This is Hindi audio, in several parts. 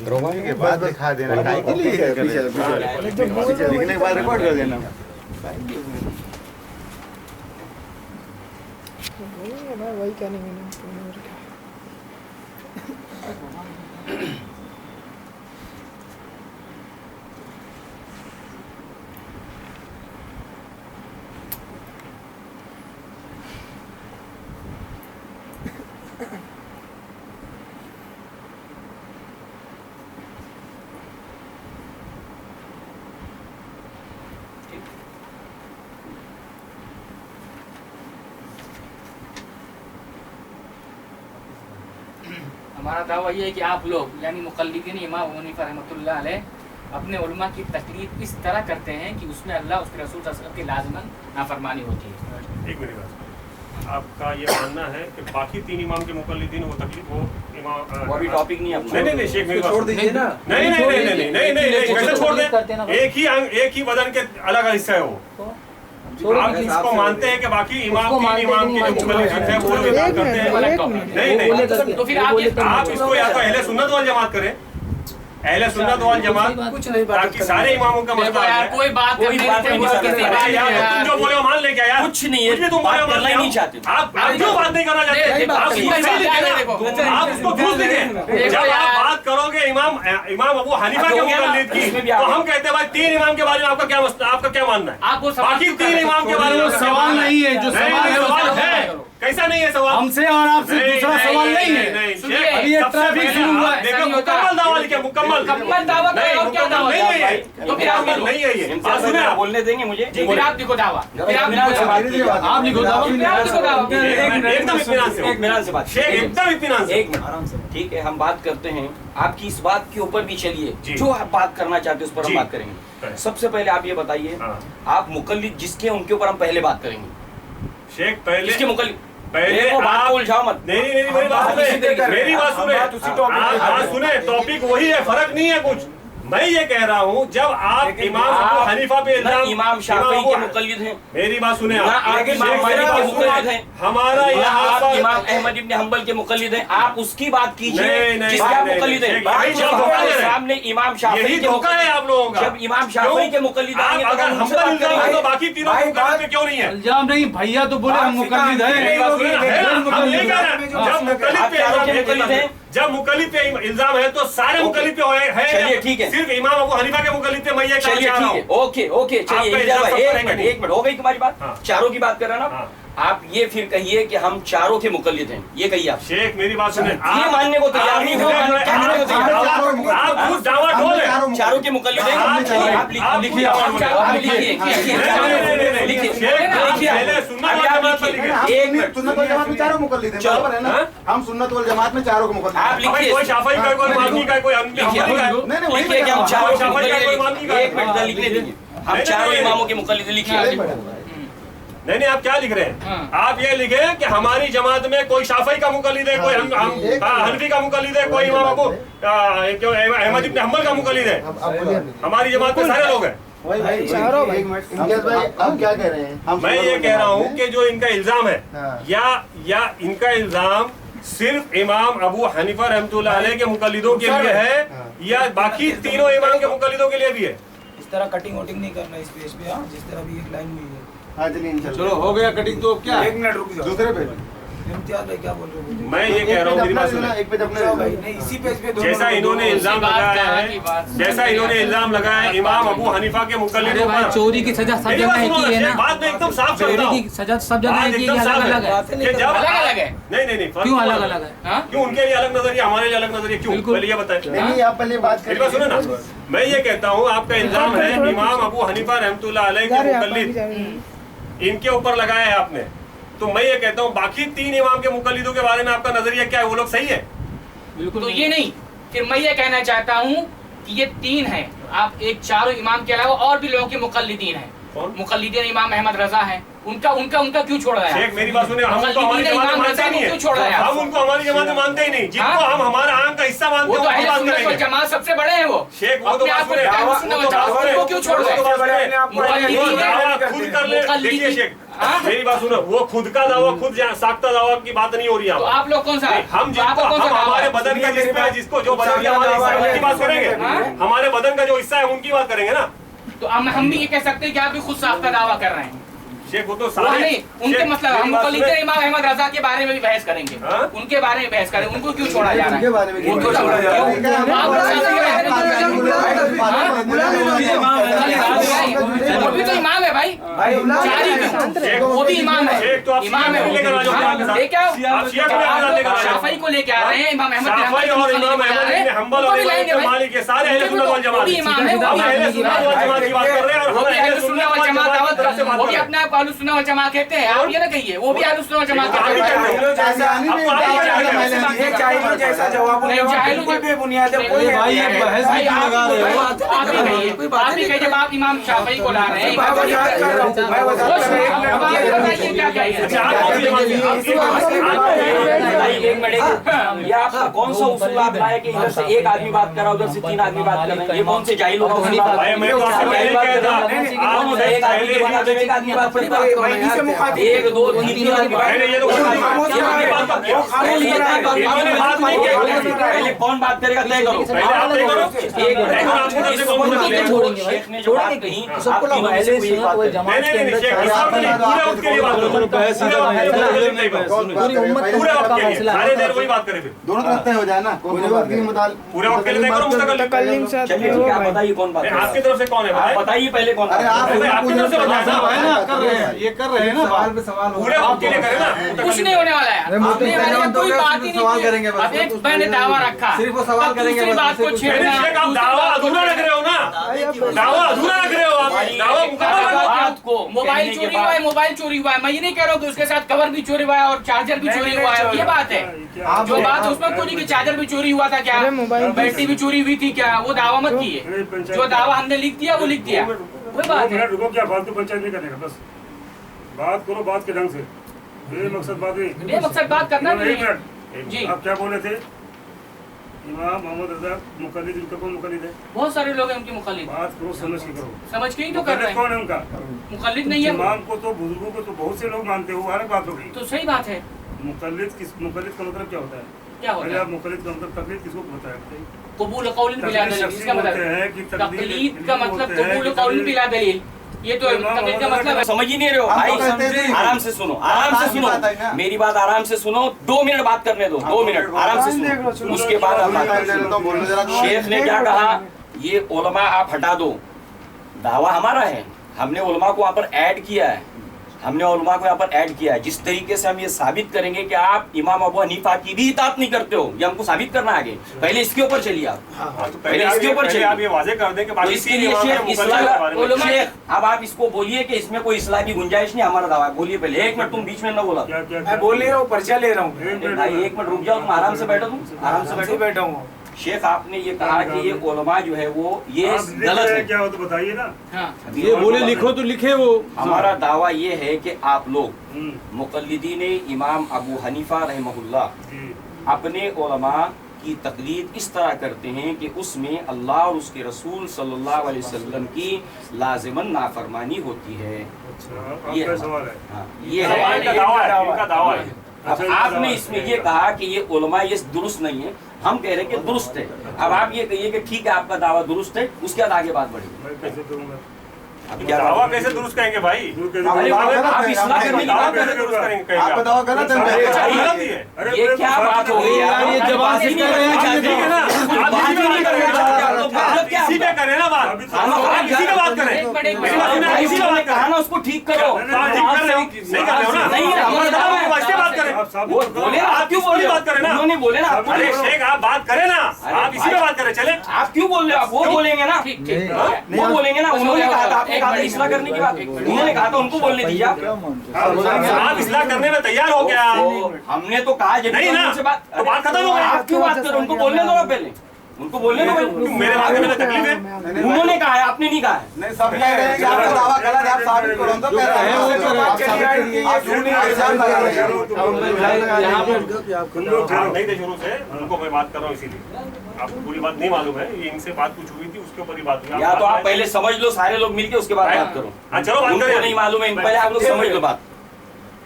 रोमानी के बाद दिखा देना, लिखने के बाद रिकॉर्ड कर देना। वही क्या नहीं मैंने हमारा दावा ये है कि आप लोग यानी मुक़ल्लिदीन इमाम अबू हनीफा रहमतुल्लाह अलैह अपने उलमा की तकलीद इस तरह करते हैं कि उसमें अल्लाह उसके रसूल सल्लल्लाहु अलैहि वसल्लम की लाज़िमन नाफरमानी होती है। एक मेरी बात, आपका ये मानना है कि बाकी तीन इमाम के मुक़ल्लिदीन वो तकलीफ वो इमाम वो अभी टॉपिक नहीं है। नहीं शेख मेरी बात छोड़ दीजिए ना। नहीं कैसे छोड़ दें? एक ही बदन के अलग हिस्सा है वो। आप इसको मानते हैं कि बाकी इमाम तीन इमाम की जो मुक़ल्लिदीन है वो लोग बात करते हैं? नहीं तो फिर आप इसको या तो अहले सुन्नत वल जमात करें, अहले सुन्नत वल जमात, कुछ नहीं ताकि सारे इमामों का मसला है। कोई बात कोई बात नहीं कर सकते यार तुम जो बोले हो मान ले क्या यार? कुछ नहीं है, तुम बात करना ही नहीं चाहते। आप क्यों बात नहीं करना चाहते? आप उसको घूस दीजिए। जब आप बात करोगे इमाम अबू हनीफा के मुक़ल्लिद की, तो हम कहते हैं भाई तीन इमाम के बारे में आपका क्या मसला, आपका क्या मानना है? बाकी तीन इमाम के बारे में सवाल नहीं है, जो सवाल है कैसा नहीं है सवाल? हमसे और आपसे दूसरा सवाल नहीं है। अभी ये ट्रैफिक शुरू हुआ है। देखो मुकम्मल दावा लिखा, मुकम्मल दावा नहीं, और क्या दावा नहीं है ये, तो फिर आप नहीं है ये। बात सुने, आप बोलने देंगे मुझे? फिर आप लिखो दावा, फिर आप लिखो दावा, आप लिखो दावा। एकदम इत्मीनान से, इत्मीनान से बात, शेख एकदम इत्मीनान से। एक मिनट, ठीक है हम बात करते हैं। आपकी इस बात के ऊपर भी चलिए, जी। जो आप बात करना चाहते हैं उस पर हम जी। बात करेंगे। सबसे पहले आप ये बताइए, हाँ। आप मुक़ल्लिद जिसके उनके ऊपर हम पहले बात करेंगे। शेख पहले जिसके मुक़ल्लिद पहले बात आप को उलझाओ मत। नहीं मेरी बात सुने, मेरी बात सुने, आप बात सुने, टॉपिक वही है, फर्क नहीं है कुछ। मैं ये कह रहा हूँ जब आप इमाम अबू हनीफा पे इमाम शाफी के मुक़ल्लिद हैं, मेरी बात सुने, आप हमारा यहाँ इमाम अहमद इब्न हंबल के मुक़ल्लिद हैं, आप उसकी बात कीजिए जिसके आप मुक़ल्लिद हैं। सामने इमाम शाफी के धोखा है आप लोगों का। जब इमाम शाफी के मुक़ल्लिद आएंगे अगर हम तो बाकी तीनों मुक़ल्लिद पे क्यों नहीं है? इल्जाम नहीं, भैया तो बोले हम मुक़ल्लिद हैं। जब मुक़ल्लिद पे इल्जाम है तो सारे मुक़ल्लिद पे है। चलिए ठीक है, सिर्फ इमाम अबू हनीफा के मुक़ल्लिद पे मैं ये कहना चाह रहा हूं। ओके चलिए, एक मिनट हो गई तुम्हारी बात। हाँ। चारों की बात कर रहे हैं ना आप? ये फिर कहिए कि हम चारों के मुक़ल्लिद हैं, ये कहिए आप। शेख मेरी बात सुने, ये मानने को तैयार नहीं हो, आप खुद दावा ठोक रहे। चारों के मुक़ल्लिद हैं, आप लिखिए, हम सुन्नत वल जमात में चारों को मुक़ल्लिद। आप लिखिए, कोई शाफई का, कोई मालिकी का, कोई हनफी का। लिखिए कि हम चारों के मुक़ल्लिद, एक मिनट लिखने दीजिए, हम चारों इमामों के मुक़ल्लिद लिखिए। नहीं आप क्या लिख रहे हैं? आप ये लिखे कि हमारी जमात में कोई शाफई का मुक़ल्लिद है, कोई हनफी का मुक़ल्लिद है, कोई इमाम अबू अहमद इब्न हंबल का मुक़ल्लिद है। हमारी जमात में सारे लोग हैं। चारों भाई। इम्तियाज भाई हम क्या कह रहे हैं? मैं ये कह रहा हूँ कि जो इनका इल्जाम है या इनका इल्जाम सिर्फ इमाम अबू हनीफा रहमतुल्लाह अलैह के मुक़ल्लिदों के लिए है या बाकी तीनों इमाम के मुक़ल्लिदों के लिए भी है? इस तरह कटिंग वोटिंग नहीं करना इस पेज पे। हाँ, जिस तरह भी एक लाइन हुई है। हाँ चलिए चलो हो गया कटिंग, तो क्या एक मिनट रुक जाओ। दूसरे पे इम्तियाज भाई क्या बोल रहे हो? मैं ये कह रहा हूँ, मेरी बात सुनो। एक पेज अपने भाई नहीं, इसी पेज पे जैसा इन्होंने इल्जाम लगाया है, इमाम अबू हनीफा के मुक़ल्लिदों पर चोरी की सजा सब जगह एक ही है ना। बात में एकदम साफ चोरी की सजा सब जगह एक ही है, अलग अलग है। अलग है। नहीं क्यों अलग अलग है? क्यों उनके लिए अलग नजरिया, हमारे लिए अलग नजरिया क्यों? पहले ये बताएं। नहीं आप पहले बात मेरी बात सुनो ना, मैं ये कहता हूँ आपका इल्जाम है इमाम अबू हनीफा रहमतुल्लाह अलैह के मुक़ल्लिद इनके ऊपर लगाया है आपने, तो मैं ये कहता हूँ बाकी तीन इमाम के मुक़ल्लिदों के बारे में आपका नजरिया क्या है? वो लोग सही है? बिल्कुल। तो ये नहीं, फिर मैं ये कहना चाहता हूँ कि ये तीन हैं, आप एक चारों इमाम के अलावा और भी लोगों के मुक़ल्लिदीन हैं। मुक़ल्लिदीन इमाम अहमद रजा हैं, उनका क्यों छोड़ रहा है? शेख मेरी बात सुनिए, हम तो हमारी जमात में मानते नहीं है। छोड़ रहे हैं आप? हम उनको हमारी जमात में मानते ही नहीं, जिनको हम हमारा आम का हिस्सा मानते वो हैं तो उनकी अहले बात सुन्नत वल करेंगे। जमात सबसे बड़े हैं वो। शेख वो तो अपने आप को कहते हैं अहले सुन्नत वल जमात, उनको क्यों छोड़ रहे हैं? वो दावा खुद कर ले। देखिए शेख, मेरी बात सुनो, वो खुद का दावा खुद साख्ता दावा की बात नहीं हो रही है। तो आप लोग कौन सा है? हम जिनको हम हमारे बदन का जिसमें जिसको जो बदन का हमारा हिस्सा है उनकी बात करेंगे। हमारे बदन का जो हिस्सा है उनकी बात करेंगे ना। तो हम भी ये कह सकते हैं कि आप भी खुद साख्ता दावा कर रहे हैं। शेख वो तो वो सारे नहीं, उनके मतलब हम मुकल्लिद इमाम अहमद रजा के बारे में भी बहस करेंगे, हाँ? उनके बारे में बहस करेंगे। उनको क्यों छोड़ा जा रहा है? उनके बारे में वो क्यों छोड़ा जा रहा है? वो भी तो इमाम है भाई, वो भी इमाम है, शेख तो आप इमाम है। लेकर आ जाओ, लेके आओ, आप शिया को लेकर आ जाओ। शाफई को लेके आ रहे हैं, इमाम अहमद शाफई और इमाम अहमद इब्न हंबल और इमाम मालिक के सारे अहले सुन्नत वल जमात, वो भी इमाम है, हम अहले सुन्नत वल जमात की बात कर रहे हैं और वो हम भी अहले सुन्नत वल जमात दावत तरफ से बात वो कर भी रहे हैं। अपने आप को अहले सुन्नत वल जमात कहते हैं। आप ये ना कहिए, वो भी अहले सुन्नत वल जमात आप भी कहते कहते हैं। हो। जाहिल जैसा जवाब नहीं, जाहिल कोई बेबुनियाद है, कोई भाई ये बहस भाई क्यों लगा रहे हो? आप ही कहिए, जब आप इमाम शाफई को ला रहे हैं, मैं वजाहत कर रहा हूं, मैं वजाहत कर रहा हूं। अब आप बताइए क्या क्या है? अच्छा, आप कौन सी जमात के? एक मिनट, ये आपका कौन सा उसूल आप लाए कि इधर से एक आदमी बात कर रहा है, उधर से 3 आदमी बात कर रहे हैं? ये कौन से जाहिलों का उसूल आप लाए? मैं तो आपसे पहले कह रहा था, आप एक आदमी की बात, एक आदमी बात पर बात करो। भाई से मुखातिब 1 2 3 आदमी बात। मैंने ये तो खामोश पहले कौन बात करेगा तय करो। पहले आप तय करो। एक मिनट, छोड़ेंगे भाई, शेख ने जो बात कही, सबको आप तीनों में से कोई एक बात करें। नहीं शेख, हिसाब नहीं, पूरे वक्त के लिए बात करो। बहस ही पूरे वक्त के लिए नहीं बात। पूरी उम्मत पूरे वक्त के लिए सारे देर वही बात करें फिर। दोनों तरफ तय हो जाए ना, पूरे वक्त की मुताल पूरे वक्त के लिए तय करो मुस्तकल। मुतकल्लिम से चलिए ठीक है, आप बताइए कौन बात नहीं, कर रहा है? आपकी तरफ से कौन है आप बताइए। बताइए पहले कौन अरे बात आप कर रहा है? आपकी तरफ से बताओ सवाल ना। है ना, कर रहे हैं, ये कर रहे हैं ना सवाल पे सवाल पूरे वक्त के लिए करें ना। कुछ नहीं होने वाला है। अपने बारे में कोई बात ही सवाल नहीं करेंगे की। बस। अब एक मैंने दावा रखा, सिर्फ वो सवाल तब करेंगे दूसरी बस, बात को उससे कुछ छेड़ना, शेख आप दावा अधूरा रख रहे हो ना, दावा अधूरा रख रहे हो आप, दावा मुकम्मल रखो। बात को मोबाइल कहने के चोरी हुआ है, बाद मोबाइल चोरी हुआ है, मैं ये नहीं कह रहा हूँ कि उसके साथ कवर भी चोरी हुआ है और चार्जर भी चोरी हुआ है। ये बात है, जो बात है उसमें कोई नहीं कि चार्जर भी चोरी हुआ था क्या, अरे मोबाइल बैटरी भी चोरी हुई थी क्या, वो दावा मत किए। जो दावा हमने लिख दिया वो लिख दिया, वही बात है। रुको, क्या फालतू पंचायत नहीं करने का, बस बात करो बात के ढंग से। ये मकसद बात नहीं, ये मकसद बात करना नहीं एक है। मिनट जी। आप क्या बोले थे? इमाम मोहम्मद रजा मुकल्लिद, इनका कौन मुकल्लिद है? बहुत सारे लोग हैं उनके मुखलिद, बात करो, समझ के करो। समझ के ही तो कर रहे मुकल्लिद हैं। कौन है उनका? मुखलिद नहीं है इमाम को तो, बुजुर्गों को तो बहुत से लोग मानते हो, अलग बात हो गई। तो सही बात है। मुकल्लिद का मतलब क्या होता है? क्या होता पहले है? आप मुकल्लिद का मतलब तकलीद किसको होता है? कबूल कौल बिला दलील, इसका मतलब तकलीद का मतलब कबूल कौल बिला दलील। ये तो तकलीद का मतलब है। समझ ही नहीं रहे हो हम भाई। तो कहते हैं आराम से सुनो, आराम से सुनो, मेरी बात आराम से सुनो। 2 मिनट बात करने दो, 2 मिनट आराम से सुनो, उसके बाद आप बात करो। शेख ने क्या कहा, ये उलमा आप हटा दो, दावा हमारा है, हमने उलमा को वहाँ पर ऐड किया है, हमने उलमा को यहाँ पर ऐड किया है। जिस तरीके से हम ये साबित करेंगे कि आप इमाम अबू हनीफा की भी इताअत नहीं करते हो, ये हमको साबित करना है आगे। पहले इसके ऊपर चलिए आप, पहले इसके ऊपर चलिए। आप ये वाजे कर दें कि तो बाकी इसके तीन लिए इमाम शेख हैं मुकल्लिद के बारे में। उलमा- शेख, अब आप इसको बोलिए कि इसमें कोई इस्लाह की गुंजाइश नहीं, हमारा दावा है। बोलिए पहले, 1 मिनट तुम बीच में न बोला। क्या क्या मैं बोल नहीं रहा हूँ, पर्चा ले रहा हूँ। भाई 1 मिनट रुक जाओ, तुम आराम से बैठो, तुम आराम से बैठो। बैठा हूँ। शेख आपने ये कहा कि ये उलमा जो है वो ये आप लिख गलत रहे है। हैं, क्या हो तो बताइए ना। हाँ। ये बोले लिखो तो लिखे वो। हमारा दावा ये है कि आप लोग हम्म, मुकल्लिदीन इमाम अबू हनीफा रहमहुल्लाह जी। अपने उलमा की तकलीद इस तरह करते हैं कि उसमें अल्लाह और उसके रसूल सल्लल्लाहु अलैहि वसल्लम की लाजिमन नाफरमानी होती है। अच्छा, ये आपका सवाल है। हाँ, ये सवाल है। का दावा है, इनका दावा है। अब आपने इसमें ये कहा कि ये उलमा ये दुरुस्त नहीं है, हम कह रहे हैं कि दुरुस्त है। अब आप ये कहिए कि ठीक है आपका दावा दुरुस्त है, उसके बाद आगे बात बढ़ेगी। मैं कैसे करूँगा? अब क्या दावा बात- कैसे दुरुस्त करेंगे भाई? अरे आप इस्लाह करने की दावा बात कर कैसे रहे हो। दुरुस्त करेंगे? आपका दावा गलत है। अच्छा, गलत ही है। अरे ये क्या बात हो गई यार, ये जवाब ही नहीं कर रहे हैं, करना ठीक है ना, चाहते। आप बात इसी ही पे नहीं बात करना करें। चाहते। मतलब क्या इसी पे करें ना बात, अभी तो- आप इसी पे बात करें। एक मिनट, एक मेरी बात सुनिए, मिनट। इसी पे बात कहा करें। ना उसको ठीक करो। आप ठीक कर रहे हो, नहीं कर रहे हो ना? नहीं है, हमारा दावा है, बस ये बात करें। आप साबित वो करो। बोले ना, आप क्यों इस बोल पे रहे हो? बात करें ना। उन्होंने बोले ना, आप अरे बोले ना। शेख आप बात करें ना, आप इसी पे बात करें, चले। आप क्यों बोल रहे हो? आप वो बोलेंगे ना, ठीक ठीक वो बोलेंगे ना। उन्होंने कहा था, आपने कहा था इस्लाह करने की बात, उन्होंने कहा था उनको बोलने दीजिए आप। आप इस्लाह करने में तैयार हो क्या? तो हमने तो कहा जब नहीं ना, उनसे बात, तो बात खत्म हो गई। आप क्यों बात कर रहे हो? उनको बोलने दो ना पहले, उनको बोलने दो भाई। मेरे बात में तकलीफ है। उन्होंने कहा है, आपने नहीं कहा है। नहीं, सब कह रहे हैं कि आपका दावा गलत है, आप साबित करो। हम तो कह रहे हैं आप झूठ नहीं, इल्जाम लगा रहे हैं। यहाँ पे आप नहीं थे शुरू से, उनको मैं बात कर रहा हूँ इसीलिए। आपको पूरी बात नहीं मालूम है, ये इनसे बात कुछ हुई थी, उसके ऊपर ही बात हुई। या तो आप पहले समझ लो सारे लोग मिलके, उसके बाद बात करो। हाँ चलो बात उनको करें। नहीं मालूम है, पहले आप लोग समझ लो बात।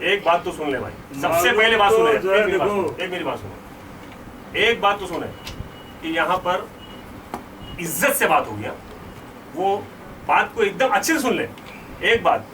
एक बात तो सुन ले भाई, सबसे पहले बात सुने, एक मेरी बात सुने, एक बात तो सुने कि यहाँ पर इज्जत से बात होगी। वो बात को एकदम अच्छे से सुन ले। एक बात,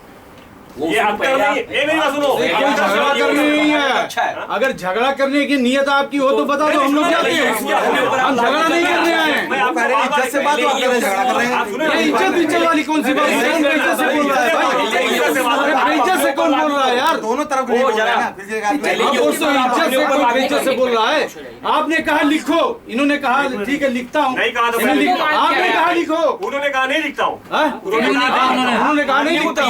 ये अंतर नहीं, ये मेरी बात सुनो। कोई झगड़ा करनी नहीं अच्छा है। है। अगर झगड़ा करने की नियत आपकी हो तो बता दो, हम लोग जाते हैं। हम झगड़ा नहीं करने आए हैं। मैं आपको इज्जत से बात आप कह रहे हैं झगड़ा कर रहे हैं। आप सुने, ये इज्जत वाली कौन सी बात है? कौन बेइज्जत से बोल रहा है भाई? बेइज्जत से कौन बोल रहा है यार? दोनों तरफ नहीं बोल रहे हैं ना, किसी एक आदमी पहले आप ये दोस्तों इज्जत से कोई बेइज्जत से बोल रहा है? आपने कहा लिखो, इन्होंने कहा ठीक है लिखता हूँ। नहीं कहा तो इन्होंने लिखा, आपने कहा लिखो। उन्होंने कहा नहीं लिखता हूँ। हाँ? उन्होंने कहा नहीं लिखता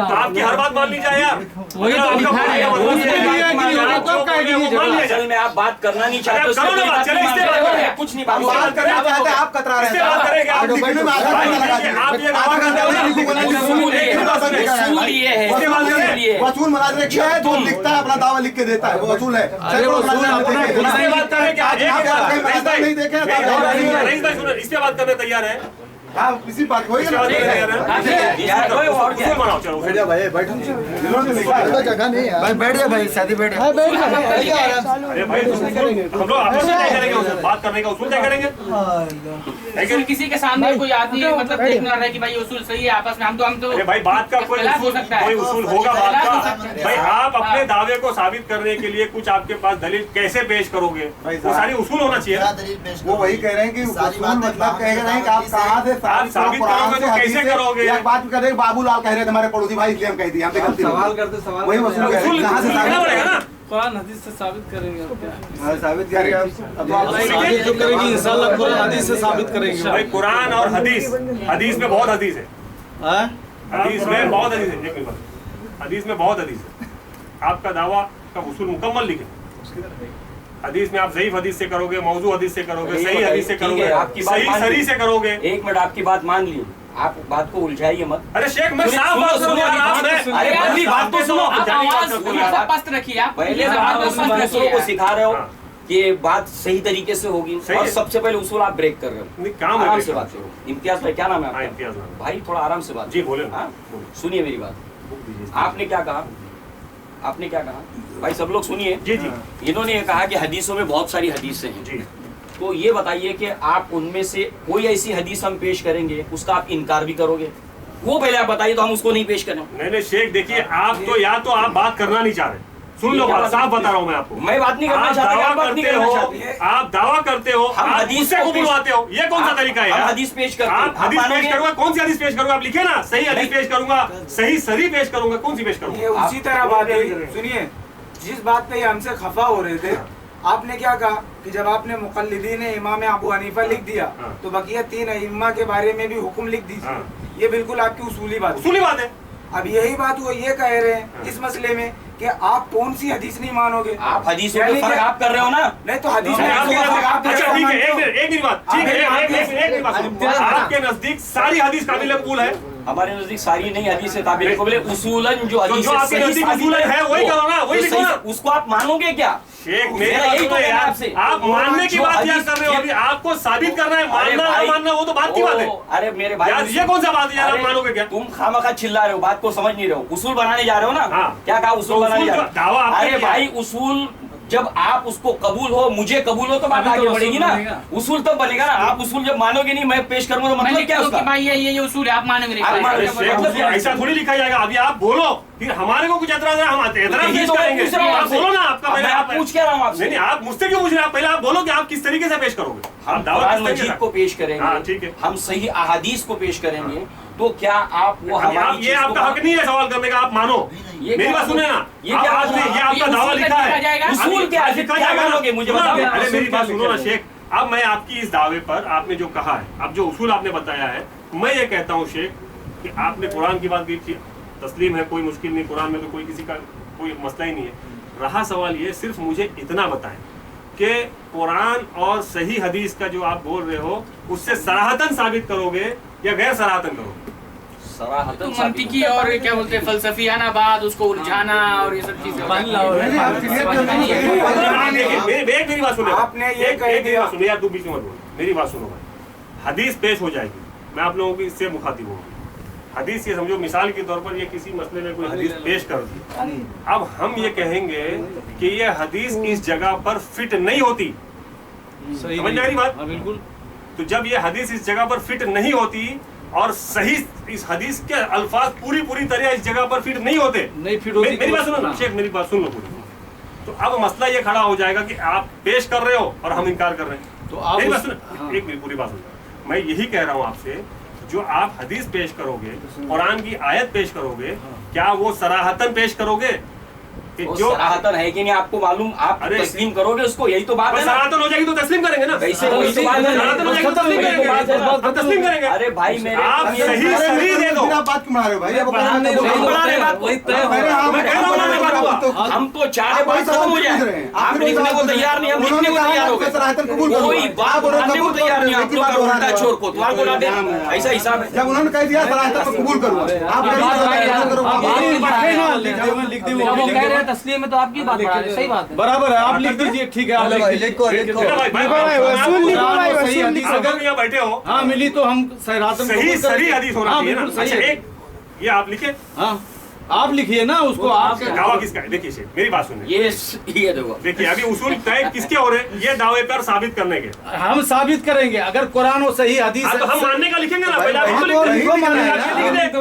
हूँ। तो आपकी हर बात मान ली जाए यार। वही तो लिखा है। उसने लिया है कि नहीं होगा, कब कहेगी ये झगड़ा? असल में आप बात करना नहीं चाहते, उससे करो ना कोई बात, बात चलो नहीं इससे मानते। बात करें। कुछ नहीं हम बात बात करना चाहते हैं, आप कतरा रहे हैं। इससे बात करेंगे, आप लिखने में आधा घंटा लगा दिए। आप ये आधा घंटा नहीं लिखूंगा, नहीं उसूल ये है, लिखूंगा। उसूल ये है, इसके बाद उसूल ये है। वसूल मुलाजिम क्या है, जो लिखता है अपना दावा लिख के देता है, वो वसूल है। अरे वसूल अपना इससे बात करें क्या? नहीं देखे हैं, तो रईस भाई सुनो, इससे बात करने तैयार है? हाँ, इसी बात होगी इससे ना। बात करने तैयार है? यार कोई और क्या? उसूल बनाओ, चलो उसूल। भाई बैठो, इन्होंने लिखा है। जगह नहीं है। भाई बैठ जा भाई, शादी बैठ जा। बैठ जा। अरे भाई हम लोग आपस में क्या करेंगे? उसूल बात करने का उसूल क्या करेंगे? उसूल किसी के सामने कोई आदमी मतलब देखना रहे कि भाई उसूल सही है आपस में, हम तो अरे भाई बात का कोई इख्तिलाफ हो उसूल, सकता है। कोई उसूल होगा बात इख्तिलाफ हो का। सकता है। भाई आप अपने हाँ। दावे को साबित करने के लिए कुछ आपके पास दलील कैसे पेश करोगे? वो सारी उसूल होना चाहिए ना। वो वही कह रहे हैं कि वसूल मतलब कहेगा नहीं कि आप कहाँ से आप साबित करोगे तो कैसे करोगे? एक बात कर रहे हैं, बाबूलाल कह रहे थे हमारे पड़ोसी भाई, इसलिए हम कह दिए, हम पे गलती हो गई। वही वसूल कह रहे हैं, कहाँ से करना पड़ेगा ना। कुरान हदीस से साबित करेंगे। हाँ, साबित करेंगे। अब तो आप साबित जो करेंगी इंशाल्लाह कुरान हदीस से साबित करेंगे। भाई कुरान और हदीस, हदीस में बहुत हदीस है। हाँ? हदीस में बहुत हदीस है। एक मिनट, हदीस में बहुत हदीस है। आपका दावा का उसूल मुकम्मल लिखे। हदीस में आप ज़ईफ हदीस से करोगे, मौजू हदीस से करोगे, सही हदीस से करोगे, सही सरी से करोगे। एक मिनट आपकी बात मान ली, आप बात को उलझाइए मत। अरे शेख मैं साफ बात सुनो, करूं यार, आप सुनो, मैं- अरे पहली बात तो सुनो। आप आवाज स्पष्ट रखिए, आप पहले आवाज आप स्पष्ट दूसरों रखिए। को सिखा रहे हो हाँ। कि ये बात सही तरीके से होगी, सही और है। सबसे पहले उसूल आप ब्रेक कर रहे हो। नहीं, काम है आराम ब्रेक से करना। बात करो। इम्तियाज भाई, क्या नाम है हाँ, आपका? इम्तियाज नाम। भाई थोड़ा आराम से बात जी करो। बोले हाँ? सुनिए मेरी बात। आपने क्या कहा? आपने क्या कहा? भाई सब लोग सुनिए। जी जी इन्होंने ये कहा कि हदीसों में बहुत सारी हदीसें हैं। जी। तो ये बताइए कि आप उनमें से कोई ऐसी हदीस हम पेश करेंगे, उसका आप इनकार भी करोगे? वो पहले आप बताइए, तो हम उसको नहीं पेश करें। नहीं शेख देखिए, आप तो या तो आप बात करना नहीं चाह रहे। सुन लो बात, साफ बता रहा हूँ मैं आपको। मैं बात नहीं करना आप चाहता, दावा आप बात नहीं करते करना हो, चाहते। आप दावा करते हो, हम आप हदीस मुझसे को को पेश- बुलवाते हो, ये कौन सा आप- तरीका है हम यार? हदीस पेश करते हैं। आप हदीस पेश मानोगे? करूंगा, कौन सी हदीस पेश करूंगा? आप लिखे ना, सही हदीस पेश करूंगा, सही सरी पेश करूंगा, कौन सी पेश ये करूंगा? उसी तरह बात है। सुनिए, जिस बात पे ये हमसे खफा हो रहे थे, आपने क्या कहा कि जब आपने मुक़ल्लिदीन इमाम अबू हनीफा लिख दिया, हाँ। तो बकिया 3 अइम्मा के बारे में भी हुक्म लिख दीजिए। हाँ। ये बिल्कुल आपकी उसूली बात है। उसूली बात है। अब यही बात वो ये कह रहे हैं इस मसले में कि आप कौन सी हदीस नहीं मानोगे। आप हदीसों यानी में फर्क कि- आप कर रहे हो ना। नहीं तो हदीस में अच्छा हदीस का फर्क आप ठीक है, मानते हो। एक मिनट बात, ठीक है, एक मिनट बात सुनो। आपके नजदीक सारी हदीस काबिल कबूल है? हमारे नजदीक सारी नहीं हदीस काबिल कबूल है। उसूलन जो हदीस जो आपके नजदीक उसूलन है, वही करो ना, वही लिखो ना। उसको आप मानोगे क्या? शेख मेरी मेरा बात यही सुनो तो कहना यार, आपसे। आप मानने की जो बात यार हदीस- कर रहे हो, अभी आपको साबित करना है, मानना ना भाई- मानना वो तो बात की बात है। अरे मेरे भाई, यार ये कौन सा बात है यार, आप अरे मानोगे क्या? तुम खामखा चिल्ला रहे हो, बात को समझ नहीं रहे हो। उसूल बनाने जा रहे हो ना। हाँ। क्या कहा? उसूल तो बनाने उसूल जा जो रहे दावा हो। आपने अरे किया। भाई उसूल जब आप उसको कबूल हो, मुझे कबूल हो, तो बात अभी तो आगे उसूल बढ़ेगी ना। बनेगा। उसूल तब बनेगा ना। आप उसूल जब मानोगे नहीं, मैं पेश करूंगा, तो मैं मतलब लिख क्या दूं उसका? कि भाई ये उसूल है, आप मानेंगे नहीं। आप मान अरे लो, शेख मतलब उसूल ऐसा थोड़ी लिखा जाएगा। अभी आप बोलो, फिर हमारे को कुछ एतराज है, हम एतराज यही पेश तो मैं करेंगे। पूछ रहा हूँ आप आपसे। बोलो ना, आपका अब पहले मैं आप पूछ क्या रहा हूँ आपसे? नहीं आप मुझसे क्यों पूछ रहे हैं? आप पहले आप बोलो कि आप किस तरीके से पेश करोगे। हम आप दावा कुरान किस तरीके मजीद से- को पेश हाँ, करेंगे, ठीक है। हम सही अहादीस को पेश करेंगे, तो क्या आप वो आप हमारी ये चीज़ को आपका हक नहीं है सवाल करने का, आप मानो। ये मेरी क्या बात सुने ना, ये क्या आपने ये आपका ये दावा उसूल लिखा का है। जाएगा? उसूल क्या है? लिखा क्या जाएगा ना? मानोगे? मुझे सुनो, बताओ। अरे मेरी उसूल बात क्या सुनो ना लिखा शेख, अब मैं आपकी इस दावे पर आपने जो कहा है, अब जो उसूल आपने बताया है, मैं ये कहता हूँ शेख कि आपने कुरान की बात की थी, तस्लीम है, कोई मुश्किल नहीं, कुरान में तो कोई किसी का कोई मसला ही नहीं है। रहा सवाल ये, सिर्फ मुझे इतना बताएं कि कुरान और सही हदीस का जो आप बोल रहे हो उससे सराहतन साबित करोगे या गैर सराहतन करोगे? तो मंतिकी और क्या बोलते हैं फलसफियाना बात, उसको उलझाना और ये सब चीजें मेरी बात सुनो, आपने ये कह दिया। बात सुनो यार, तू बीच में मत बोल, मेरी बात सुनो भाई। हदीस पेश हो जाएगी, मैं आप लोगों की इससे मुखातिब हूँ। हदीस ये समझो मिसाल के तौर पर ये किसी मसले में कोई हदीस पेश कर दी, अब हम ये कहेंगे कि ये हदीस इस जगह पर फिट नहीं होती, समझ में आ रही बात? बिल्कुल। तो जब ये हदीस इस जगह पर फिट नहीं होती और सही इस हदीस के अल्फाज पूरी तरह इस जगह पर फिट नहीं होते, नहीं फिट होती, मेरी बात सुनो ना शेख, मेरी बात सुन लो पूरी। तो अब मसला ये खड़ा हो जाएगा कि आप पेश कर रहे हो और हम इनकार कर रहे हैं। तो आप मेरी बात सुनो, एक मिनट पूरी बात सुनो। मैं यही कह रहा हूँ आपसे, जो आप हदीस पेश करोगे, कुरान की आयत पेश करोगे, क्या वो सराहतन पेश करोगे कि वो जो सराहतन है कि नहीं आपको मालूम, आप अरे तस्लीम करोगे उसको, यही तो बात है ना। सराहतन हो जाएगी तो तस्लीम करेंगे ना, कैसे वही तो बात है। सराहतन हो जाएगी तो तस्लीम करेंगे, हम तस्लीम करेंगे। अरे भाई मेरे आप सही दे दो। आप बात क्यों बना रहे हो भाई? अब बढ़ा रहे बात वही तय हो। मैं कह रहा हूँ ना, मैं बात हम तो चाह रहे बात खत्म हो जाए, आप लिखने को तैयार नहीं, हम लिखने को तैयार हो गए, कोई बात मानने को तैयार नहीं, आप लोग का उल्टा चोर को तुम्हारे को ना दे, ऐसा हिसाब है। जब उन्होंने कह दिया सराहतन को कबूल करूँ, आप लिख दी तस्लीम में तो आपकी बात बता रहे, सही बात है। बराबर है, आप लिख दीजिए, ठीक है, आप लिखो। अगर यहाँ बैठे हो, हाँ मिली तो हम सराहतन सही सही हदीस होना चाहिए ना। अच्छा एक ये आप लिखे, हाँ आप लिखिए ना उसको। आप दावा किसका है? देखिए शेख, मेरी बात सुनिए, ये देखो, देखिए अभी उसूल तय किसके हो रहे हैं? ये दावे पर साबित करने के। हम साबित करेंगे अगर कुरान और सही हदीस हाँ, तो हम मानने का लिखेंगे ना, पहले आप इसको लिख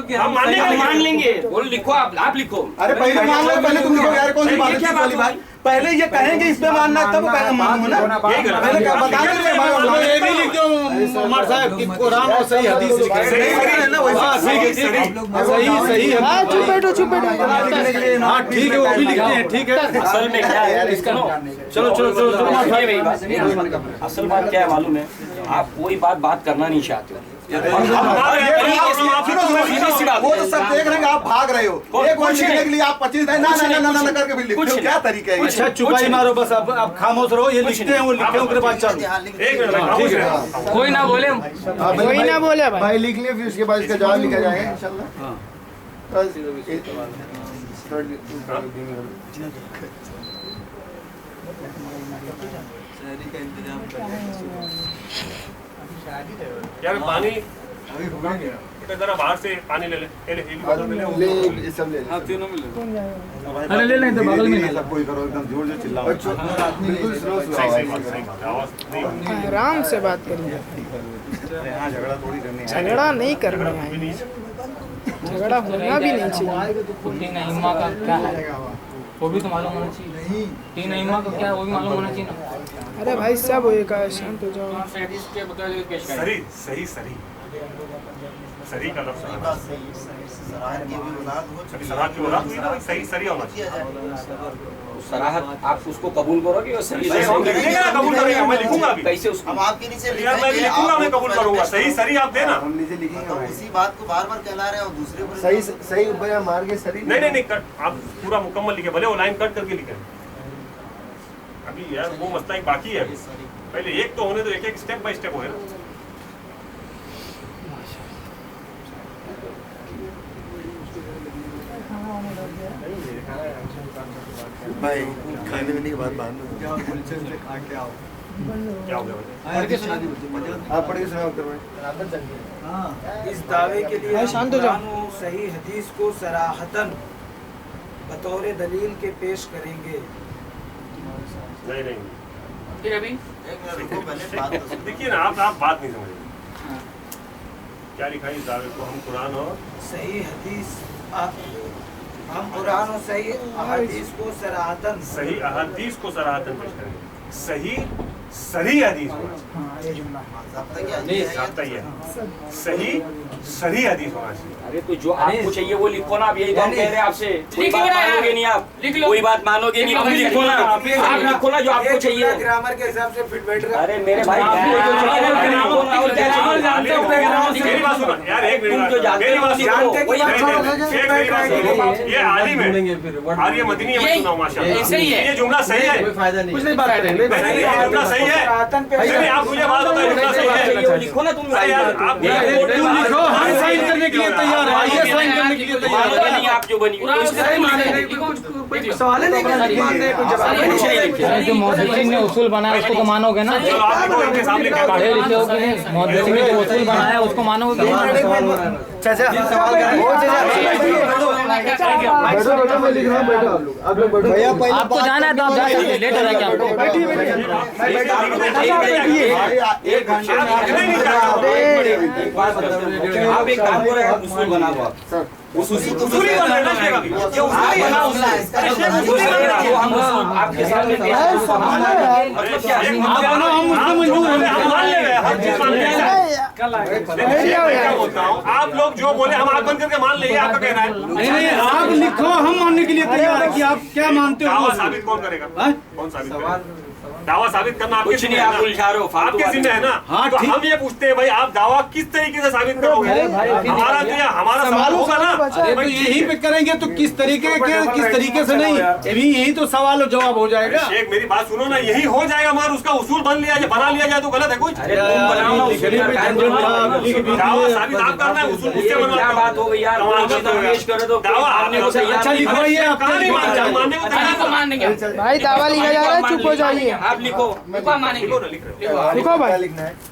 दे। हम मानने का मान लिखेंगे। लेंगे, बोल लिखो, आप लिखो। अरे पहले मान लो, पहले तुम लिखो यार, कौन सी बात है वाली भाई? पहले ये कहेंगे इस पे मानना है तब मानूंगा ना। यही गलत है। पहले क्या बता देंगे भाई? ये भी लिख दो उमर साहब कि कुरान और सही हदीस लिखे। सही है ना, वही हाँ, सही सही सही हाँ चुप बैठो चुप बैठो। हाँ ठीक है, वो भी लिखते हैं, ठीक है। असल में क्या है इसका, चलो चलो चलो चलो असल बात क्या है मालूम है, आप कोई बात करना नहीं चाहते हो। वो तो सब देख रहे हैं, आप भाग रहे हो। एक वर्ड लिखने के लिए आप 25 ना करके भी लिखते हो, क्या तरीका है? अच्छा चुपाई मारो बस, अब खामोश रहो, ये लिखते हैं, वो लिखते हैं, उसके बाद चलो। एक मिनट, ठीक है, कोई ना बोले, कोई ना बोले भाई। भाई लिख लिया, फिर उसके बाद इसका जवाब लिखा जाएगा इंशाल्लाह। यार पानी जरा बाहर से पानी ले ले, ये भी बोतल ले ले। ले सब ले। हाँ तीनों में ले लो। अरे ले लें तो बगल में ले सब कोई करो, एकदम जोर से चिल्लाओ, बिल्कुल स्लो सही बात, आवाज नहीं होनी। आराम से बात करिए, यहाँ झगड़ा थोड़ी करनी है। झगड़ा नहीं करना है, झगड़ा होना भी नहीं चाहिए। तीन अइम्मा का क्या है वो भी तो मालूम होना चाहिए। तीन अइम्मा का क्या है वो भी मालूम होना चाहिए ना। अरे भाई सब होएगा, शांत हो जाओ। हदीस के मुताबिक पेश करें। सही सही सही सही का लफ्ज़ है। सराहत की वजह से सही सही होना चाहिए। सराहत आप उसको कबूल करोगे और सही सही हम लिखेंगे ना, कबूल करेंगे, मैं लिखूंगा अभी। कैसे उसको हम आपके नीचे यार मैं लिखूंगा, मैं कबूल करूंगा। सही सही आप देना। हम नीचे लिखेंगे तो भाई। उसी बात को बार बार कहला रहे हैं और दूसरे पर सही सही ऊपर मार के सही। नहीं कट, आप पूरा मुकम्मल लिखे, भले वो लाइन कट करके लिखे। अभी यार वो मसला एक बाकी है, पहले एक तो होने दो, एक स्टेप बाय स्टेप होए ना। भाई खाने में की बात बाद में क्या हो गया भाई? आप पढ़ के सुनाओ भाई। इस दावे के लिए भाई शांत हो जाओ। कुरान और सही हदीस को सराहतन बतौर दलील के पेश करेंगे। नहीं फिर अभी एक मिनट रुको, पहले बात तो सुनो। देखिए ना, आप बात नहीं समझे। क्या लिखा है इस दावे को? हम कुरान और सही हदीस हम कुरान और सही हदीस को सराहतन सही अहादीस को सराहतन पेश करेंगे। सही सही हदीस होना चाहिए। ये जुमला नहीं ज़ाब्ता ये है। सही सही हदीस होना चाहिए। अरे तो जो आपको चाहिए वो लिखो ना, आप यही तो हम कह रहे हैं आपसे। कोई लिख बात लो ना यार। मानोगे नहीं आप, लिख लो। कोई बात मानोगे नहीं, तुम लिखो ना, आप लिखो ना जो आपको चाहिए। ग्रामर के हिसाब से फिट बैठ रहा है। अरे मेरे भाई आपको जो चाहिए वो लिखो ना, और क्या चाहिए? मेरी बात सुनो यार, एक तुम मिनट जो जानते मेरी हो बात लिखो। जानते कि वही बात लिखो। छोड़ो, एक मेरी बात सुनो, ये आलिम है और ये मदनी है, मैं सुनाऊं माशाल्लाह। ऐसे ही है। ये जुमला सही है, कोई फायदा नहीं, कुछ नहीं बात करेंगे। ये जुमला सही है। पुरातन पे नहीं, आप मुझे बात बताओ, जुमला सही है? वो लिखो ना तुम। अरे यार, आप तुम लिखो, हम साइन करने के लिए तैयार है, ये साइन करने के लिए तैयार मानोगे है। नहीं आप जो बनी कुरान उसको से सही मानेंगे। मानेंगे। सवाल है नहीं, मानने को जवाब कुछ नहीं लिखे। जो मोहद्दिसीन ने उसूल बनाया उसको तो मानोगे ना? चलो आप लिखो, इनके सामने क्या बात पढ़े है? लिखे हो कि नहीं? मोहद्दिसीन ने जो उसूल बनाया उसको मानोगे कि नहीं? चाचा सवाल कर बैठो, मैं लिख रहा हूँ, बैठो आप लोग बैठो भैया। आपको जाना है तो आप जा सकते हैं, लेट हो रहा है क्या आपको? एक घंटे में आप एक काम करो, आप उसूल बना दो आप। उसूली बन रहा है ना शेख अभी। ये उसूली बना उसूली बन रहा है। वो हम आपके सामने पेश करें तो हम मतलब क्या है? आप बनो, हम उसको मंजूर हैं। हम मान ले रहे हैं, हर चीज मान ले रहे हैं। मैं क्या बोलता हूँ, आप लोग जो बोले हम आंख बंद करके मान लेंगे, आपका कहना है। नहीं नहीं, आप लिखो, हम मानने के लिए तैयार है कि आप क्या मानते हो। दावा साबित कौन करेगा? कौन साबित करेगा? दावा साबित करना आपके कुछ नहीं, आप उलझा रहे हो, फालतू आपके बातें। जिम्मे है ना। हाँ, तो ठीक। हम ये पूछते हैं भाई, आप दावा किस तरीके से साबित करोगे? हमारा तो हमारा सवाल होगा ना। अरे तो यही पे करेंगे तो किस तरीके से नहीं, यही तो सवाल और जवाब हो जाएगा। शेख मेरी बात सुनो ना, यही हो जाएगा, मगर उसका उसूल बना लिया जाए तो गलत है कुछ। अरे तुम बनाओ ना उसूल यार, टाइम दो। दावा साबित आप करना है, उसूल मुझसे ये बनवाना क्या बात हो गई यार? पेश करे तो दावा मानने को तैयार अच्छा नहीं। लिखो, ये कहाँ नहीं मानते, हम मानने को तैयार अली को हैं। मानेंगे। भाई दावा लिखा जा रहा है, चुप हो जाइए। आप लिखो। लिखो मानेंगे। लिखो ना, लिख रहे हो। लिखो भाई।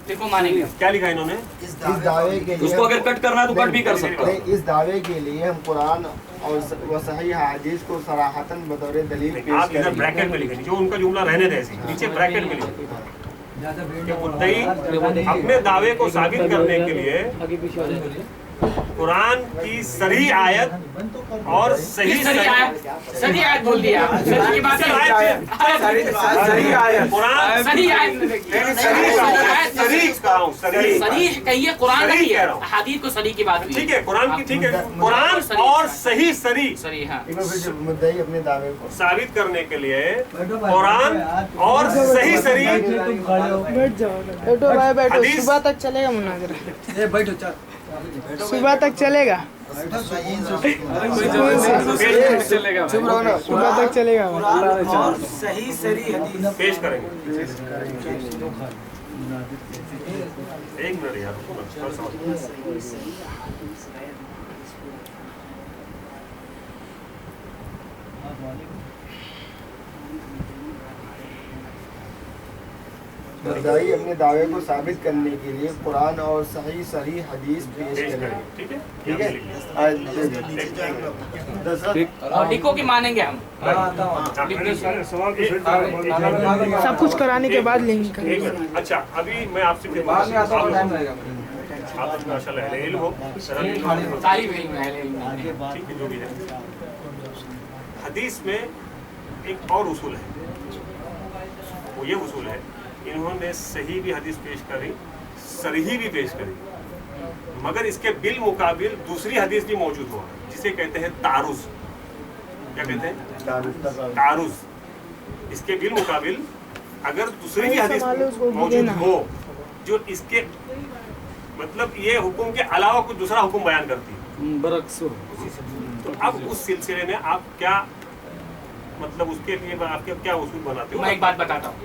लिखो मानेंगे। क्या लिखा इन्होंने? इस दावे के लिए उसको अगर कट करना है तो कट भी कर सकते हो। नहीं, इस दावे के लिए हम कुरान और व सही हदीस को सराहतन बतौर दलील पेश आप इधर करेंगे। ब्रैकेट में लिखेंगे, जो उनका जुमला रहने दे ऐसे नीचे ब्रैकेट में लिखेंगे कि मुद्दई अपने दावे को साबित करने के लिए कुरान की सही आयत और सही सही आयत बोल दिया। सही की बात है। सही आयत कुरान सही आयत। सही कहिए, कुरान सही नहीं कह है, रहा हूँ। हदीस को सही की बात हुई। ठीक है, कुरान की ठीक है, कुरान और सही सरी सही, हाँ। एक बार फिर से मुद्दई अपने दावे को साबित करने के लिए कुरान और सही सरी बैठ जाओ, बैठो भाई, बैठो। हदीस- सुबह तक चलेगा मुनाजरा, बैठो चार सुबह तक चलेगा, सुबह तक चलेगा। और सही सही हदीस पेश करेंगे। एक मिनट यार, रुको ना, थोड़ा समझ। मुद्दई अपने दावे को साबित करने के लिए कुरान और सही सही हदीस पेश पेश करेंगे। करेंगे, ठीक है? ठीक यहाँ है। पे लिखिए। और लिखो कि मानेंगे हम। सवाल तो सेट करो। सब कुछ कराने के बाद लिंक एक करेंगे। मिनट। अच्छा, अभी मैं आपसे फिर आप माशाल्लाह अहले इल्म हो, सरल इल्म हो। तारीफ इल्म है, इल्म है। ठीक है, जो भी है। हदीस में एक और उसूल है, वो ये उसूल है, इन्होंने सही भी हदीस पेश करी, सरीही भी पेश करी, मगर इसके बिल मुकाबिल दूसरी हदीस भी मौजूद हुआ, जिसे कहते हैं तारुज। क्या कहते हैं? तारुज। इसके बिल मुकाबिल अगर दूसरी भी हदीस मौजूद हो जो इसके मतलब ये हुक्म के अलावा कुछ दूसरा हुक्म बयान करती है, तो अब उस सिलसिले में आप क्या मतलब उसके लिए आपके क्या उसूल बनाते हो? मैं एक बात बताता हूँ।